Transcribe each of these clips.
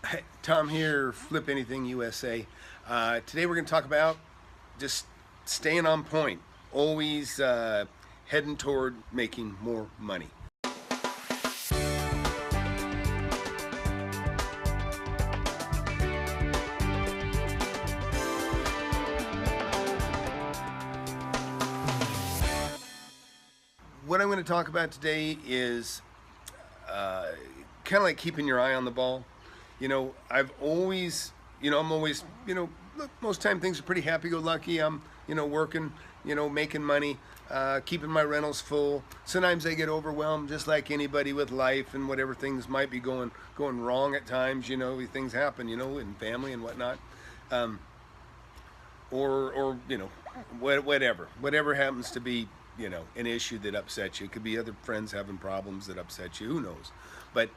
Hey, Tom here, Flip Anything USA. Today we're going to talk about just staying on point, always heading toward making more money. What I'm going to talk about today is kind of like keeping your eye on the ball. I've always, I'm always, look, most time things are pretty happy-go-lucky. I'm, working, making money, keeping my rentals full. Sometimes I get overwhelmed, just like anybody with life and whatever things might be going wrong at times. Things happen, in family and whatnot, or whatever happens to be, an issue that upsets you. It could be other friends having problems that upset you. Who knows? But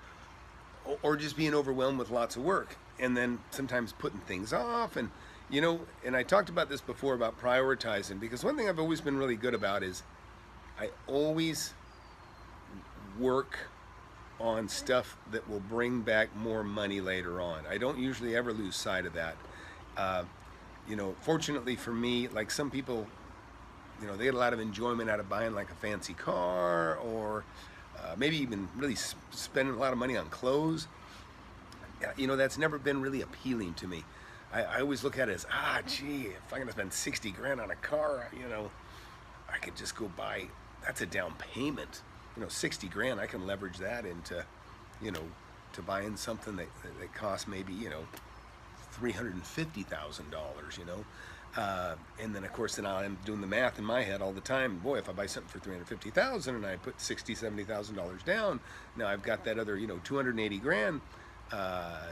or just being overwhelmed with lots of work, and then sometimes putting things off. And and I talked about this before about prioritizing, because one thing I've always been really good about is I always work on stuff that will bring back more money later on. I don't usually ever lose sight of that. Fortunately for me, like some people, they get a lot of enjoyment out of buying like a fancy car, or maybe even really spending a lot of money on clothes. That's never been really appealing to me. I always look at it as, gee, if I'm gonna spend 60 grand on a car, I could just go buy, that's a down payment. 60 grand, I can leverage that into, to buying something that costs maybe, $350,000, and then of course then I'm doing the math in my head all the time. Boy, if I buy something for $350,000 and I put $70,000 down, now I've got that other 280 grand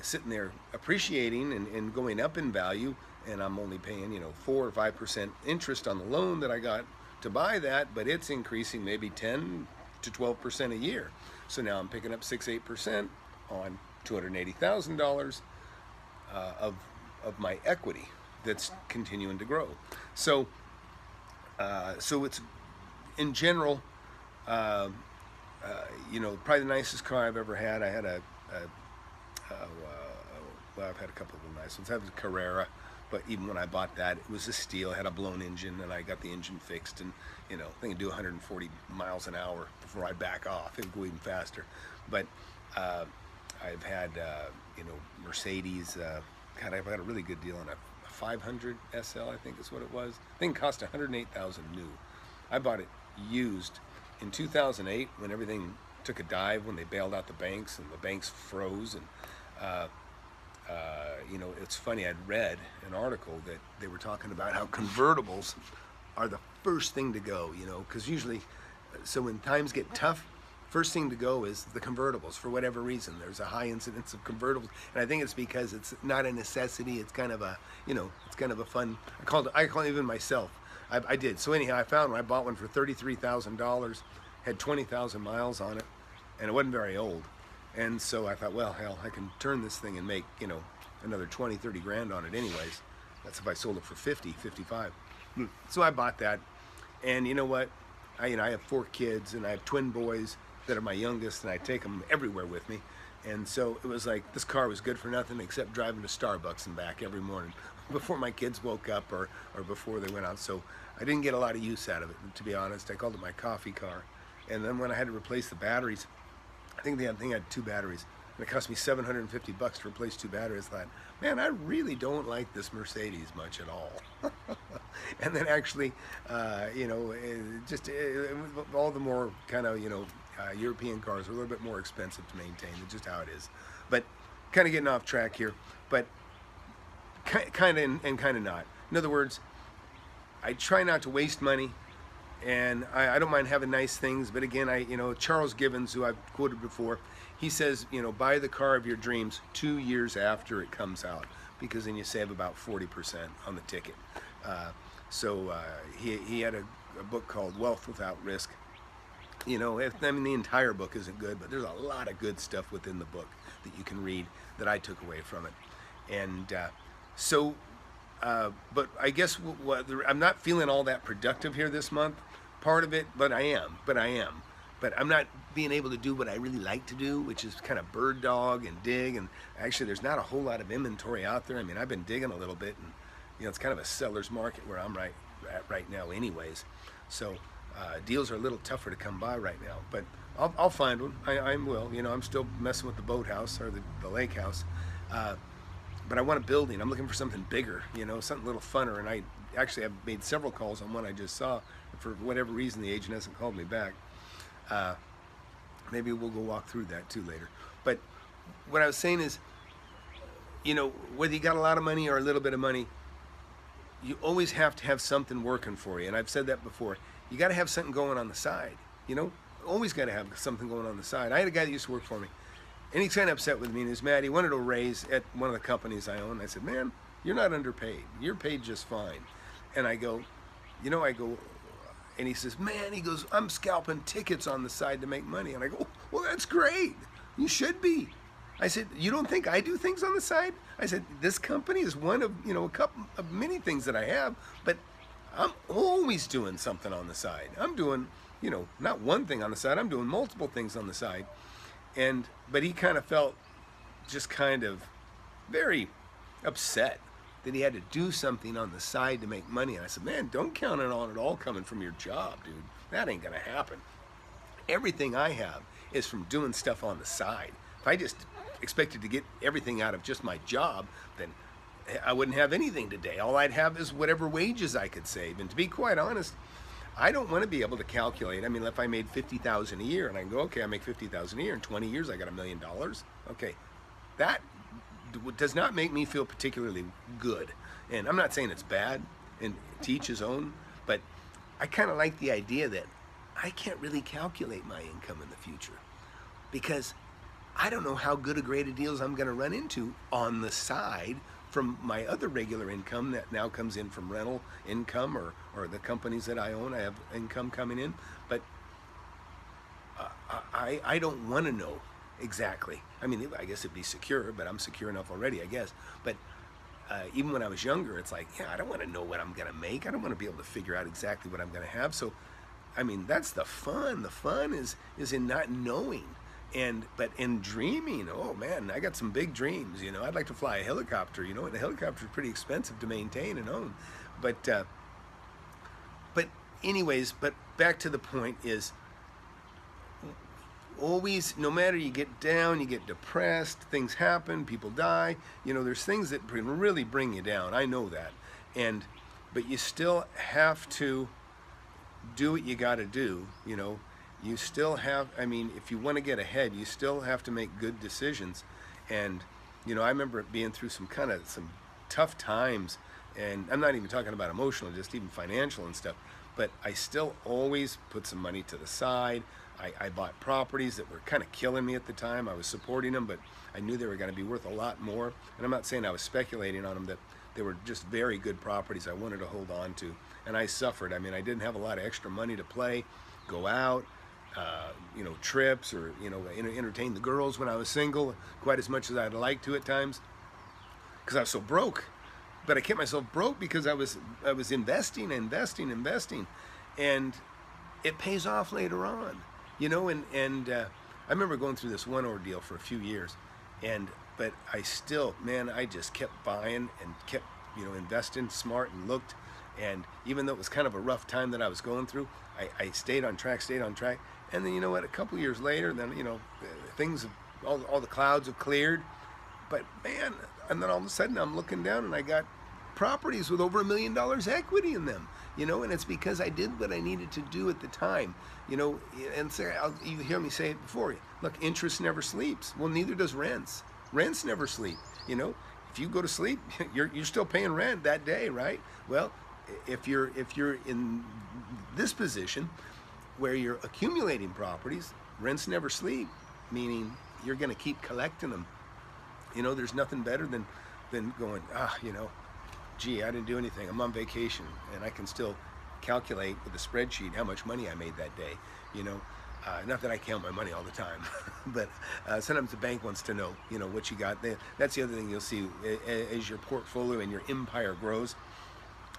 sitting there appreciating and going up in value, and I'm only paying 4 or 5% interest on the loan that I got to buy that, but it's increasing maybe 10 to 12% a year. So now I'm picking up 6-8% on $280,000 of my equity that's continuing to grow. So it's in general, probably the nicest car I've ever had. I had well, I've had a couple of nice ones. I have a Carrera, but even when I bought that, it was a Steel. It had a blown engine, and I got the engine fixed, and I think it'd do 140 miles an hour before I back off. It would go even faster. But I've had Mercedes. God, I've got a really good deal on a 500 SL, I think is what it was. The thing cost $108,000 new. I bought it used in 2008 when everything took a dive, when they bailed out the banks and the banks froze. And it's funny, I'd read an article that they were talking about how convertibles are the first thing to go, because usually, so when times get tough, first thing to go is the convertibles. For whatever reason, there's a high incidence of convertibles, and I think it's because it's not a necessity. It's kind of a, it's kind of a fun. I call it even myself. I did. So anyhow, I found one. I bought one for $33,000, had 20,000 miles on it, and it wasn't very old. And so I thought, well, hell, I can turn this thing and make, another 20, 30 grand on it anyways. That's if I sold it for 50, 55. So I bought that, and you know what? I have 4 kids, and I have twin boys that are my youngest, and I take them everywhere with me. And so it was like, this car was good for nothing except driving to Starbucks and back every morning before my kids woke up or before they went out. So I didn't get a lot of use out of it, to be honest. I called it my coffee car. And then when I had to replace the batteries, I think I had 2 batteries, and it cost me $750 to replace 2 batteries. I thought, man, I really don't like this Mercedes much at all. And then actually, all the more kind of, European cars are a little bit more expensive to maintain. That's just how it is. But kind of getting off track here, but kind of and kind of not. In other words, I try not to waste money. And I don't mind having nice things, but again, Charles Gibbons, who I've quoted before, he says, buy the car of your dreams 2 years after it comes out, because then you save about 40% on the ticket. He had a book called Wealth Without Risk. The entire book isn't good, but there's a lot of good stuff within the book that you can read that I took away from it. And but I guess I'm not feeling all that productive here this month. Part of it, but I'm not being able to do what I really like to do, which is kind of bird dog and dig. And actually, there's not a whole lot of inventory out there. I mean, I've been digging a little bit, and it's kind of a seller's market where I'm right now, anyways. So deals are a little tougher to come by right now, but I'll find one. I will. I'm still messing with the boathouse or the lake house, but I want a building. I'm looking for something bigger, something a little funner. And I actually have made several calls on one I just saw. For whatever reason, the agent hasn't called me back. Maybe we'll go walk through that too later. But what I was saying is, whether you got a lot of money or a little bit of money, you always have to have something working for you. And I've said that before. You got to have something going on the side. Always got to have something going on the side. I had a guy that used to work for me, and he's kind of upset with me. And he's mad. He wanted a raise at one of the companies I own. I said, man, you're not underpaid. You're paid just fine. And I go, and he says, man, he goes, I'm scalping tickets on the side to make money. And I go, well, that's great. You should be. I said, you don't think I do things on the side? I said, this company is one of, a couple of many things that I have, but I'm always doing something on the side. I'm doing, not one thing on the side. I'm doing multiple things on the side. But he kind of felt just kind of very upset that he had to do something on the side to make money. And I said, man, don't count on it all coming from your job, dude. That ain't gonna happen. Everything I have is from doing stuff on the side. If I just expected to get everything out of just my job, then I wouldn't have anything today. All I'd have is whatever wages I could save. And to be quite honest, I don't want to be able to calculate. I mean, if I made $50,000 a year and I can go, okay, I make $50,000 a year, in 20 years I got $1 million. Okay, that does not make me feel particularly good. And I'm not saying it's bad, and to each his own, but I kind of like the idea that I can't really calculate my income in the future, because I don't know how good a grade of deals I'm going to run into on the side from my other regular income that now comes in from rental income or the companies that I own. I have income coming in, but I don't want to know exactly. I mean, I guess it'd be secure, but I'm secure enough already, I guess. But even when I was younger, it's like, yeah, I don't want to know what I'm going to make. I don't want to be able to figure out exactly what I'm going to have. So, I mean, that's the fun. The fun is in not knowing. But in dreaming, oh man, I got some big dreams. I'd like to fly a helicopter. And a helicopter is pretty expensive to maintain and own. But anyways, but back to the point is, always, no matter, you get down, you get depressed, things happen, people die, there's things that really bring you down. I know that. But you still have to do what you got to do. You still have, I mean, if you want to get ahead, you still have to make good decisions. And I remember being through some tough times, and I'm not even talking about emotional, just even financial and stuff, but I still always put some money to the side. I bought properties that were kind of killing me at the time. I was supporting them, but I knew they were going to be worth a lot more. And I'm not saying I was speculating on them, that they were just very good properties I wanted to hold on to. And I suffered. I mean, I didn't have a lot of extra money to go out, trips, or, entertain the girls when I was single, quite as much as I'd like to at times, because I was so broke. But I kept myself broke because I was investing, and it pays off later on. I remember going through this one ordeal for a few years, but I still, man, I just kept buying and kept, investing smart, and looked, and even though it was kind of a rough time that I was going through, I stayed on track, and then, a couple years later, then, things, all the clouds have cleared, but man, and then all of a sudden I'm looking down and I got properties with over $1 million equity in them. And it's because I did what I needed to do at the time, and so you hear me say it before. Look, interest never sleeps. Well, neither does rents. Rents never sleep. If you go to sleep, you're still paying rent that day, right? Well, if you're in this position where you're accumulating properties, rents never sleep, meaning you're going to keep collecting them. There's nothing better than going, gee, I didn't do anything. I'm on vacation, and I can still calculate with a spreadsheet how much money I made that day. Not that I count my money all the time, but sometimes the bank wants to know, what you got. That's the other thing you'll see as your portfolio and your empire grows.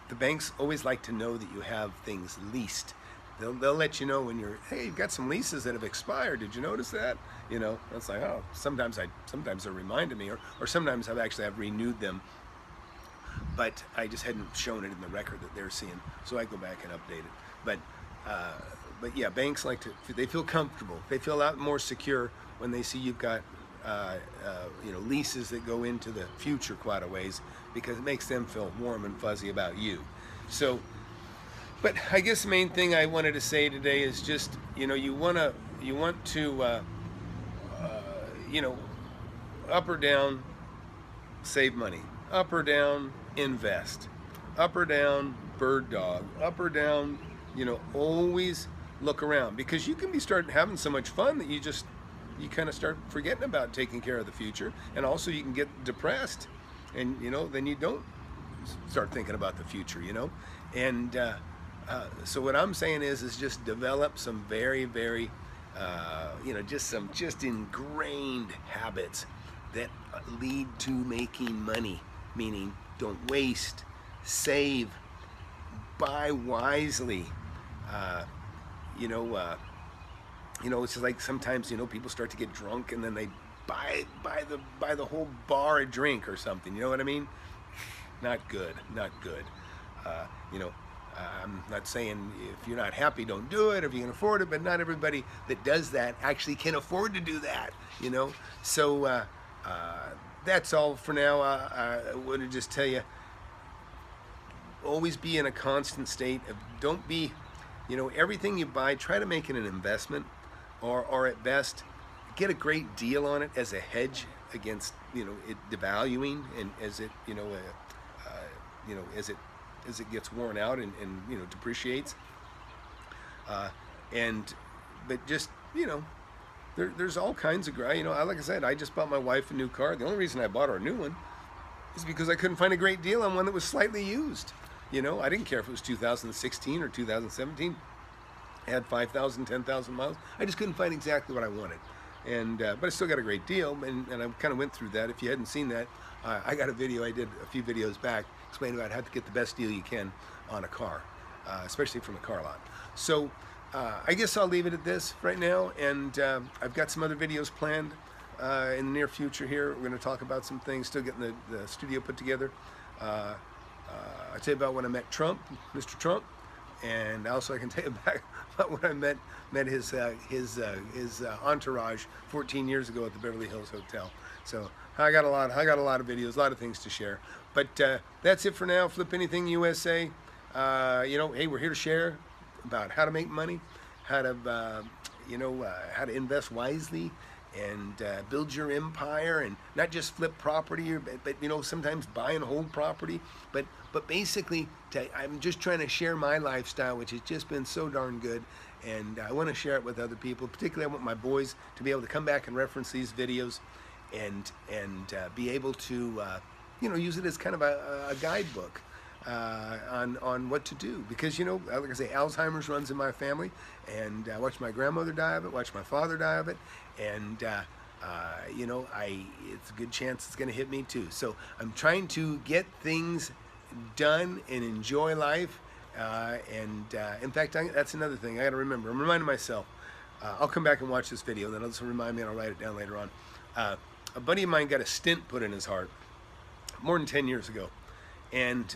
The banks always like to know that you have things leased. they'll let you know when you're, hey, you've got some leases that have expired. Did you notice that? You know, it's like, oh, sometimes they're reminding me, or sometimes I've renewed them, but I just hadn't shown it in the record that they're seeing, so I go back and update it. But yeah, banks like to, they feel comfortable. They feel a lot more secure when they see you've got you know, leases that go into the future quite a ways, because it makes them feel warm and fuzzy about you. So, but I guess the main thing I wanted to say today is just, you know, you want to you know, up or down, save money. Up or down, invest. Up or down, bird dog. Up or down, you know, always look around, because you can be starting having so much fun that you kind of start forgetting about taking care of the future, and also you can get depressed, and you know, then you don't start thinking about the future, you know. And so what I'm saying is just develop some very, very you know, just ingrained habits that lead to making money, meaning don't waste, save, buy wisely. You know, it's just like sometimes, you know, people start to get drunk and then they buy the whole bar a drink or something. You know what I mean? Not good, not good. You know, I'm not saying if you're not happy, don't do it, or if you can afford it, but not everybody that does that actually can afford to do that, you know? So that's all for now. I want to just tell you, always be in a constant state of, don't be, you know, everything you buy, try to make it an investment, or at best, get a great deal on it as a hedge against, you know, it devaluing, and as it, you know, as it gets worn out and you know, depreciates. But just, you know, there's all kinds of, you know, like I said, I just bought my wife a new car. The only reason I bought her a new one is because I couldn't find a great deal on one that was slightly used. You know, I didn't care if it was 2016 or 2017. It had 5,000, 10,000 miles. I just couldn't find exactly what I wanted. And but I still got a great deal, and I kind of went through that. If you hadn't seen that, I got a video I did a few videos back explaining about how to get the best deal you can on a car, especially from a car lot. So I guess I'll leave it at this right now, and I've got some other videos planned in the near future here. We're going to talk about some things, still getting the studio put together. I'll tell you about when I met Trump, Mr. Trump, and also I can tell you about when I met his entourage 14 years ago at the Beverly Hills Hotel. So I got a lot of videos, a lot of things to share. But that's it for now. Flip Anything USA. You know, hey, we're here to share about how to make money, how to you know, how to invest wisely, and build your empire, and not just flip property, but you know, sometimes buy and hold property. But basically, I'm just trying to share my lifestyle, which has just been so darn good, and I want to share it with other people. Particularly, I want my boys to be able to come back and reference these videos, and be able to you know, use it as kind of a guidebook on what to do. Because, you know, like I say, Alzheimer's runs in my family, and I watched my grandmother die of it, watched my father die of it, and you know, it's a good chance it's going to hit me too. So I'm trying to get things done and enjoy life, and in fact, that's another thing I got to remember. I'm reminding myself. I'll come back and watch this video, then it'll just remind me, and I'll write it down later on. A buddy of mine got a stent put in his heart more than 10 years ago, and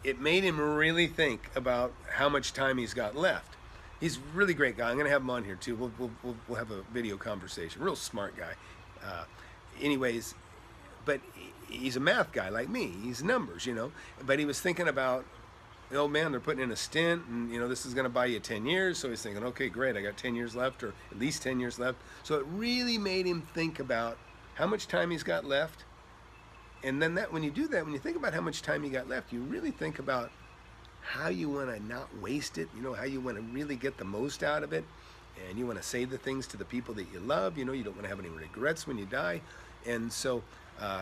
it made him really think about how much time he's got left. He's a really great guy. I'm going to have him on here too. We'll have a video conversation. Real smart guy. Anyways, but he's a math guy like me. He's numbers, you know. But he was thinking about, oh man, they're putting in a stent, and you know, this is going to buy you 10 years. So he's thinking, okay, great, I got 10 years left, or at least 10 years left. So it really made him think about how much time he's got left. And then when you do that, when you think about how much time you got left, you really think about how you want to not waste it, you know, how you want to really get the most out of it, and you want to say the things to the people that you love, you know, you don't want to have any regrets when you die. And so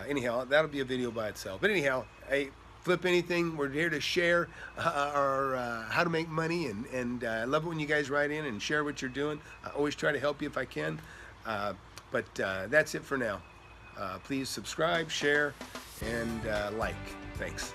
anyhow, that'll be a video by itself. But anyhow, hey, Flip Anything, we're here to share our how to make money, and I love it when you guys write in and share what you're doing. I always try to help you if I can, but that's it for now. Please subscribe, share, and like. Thanks.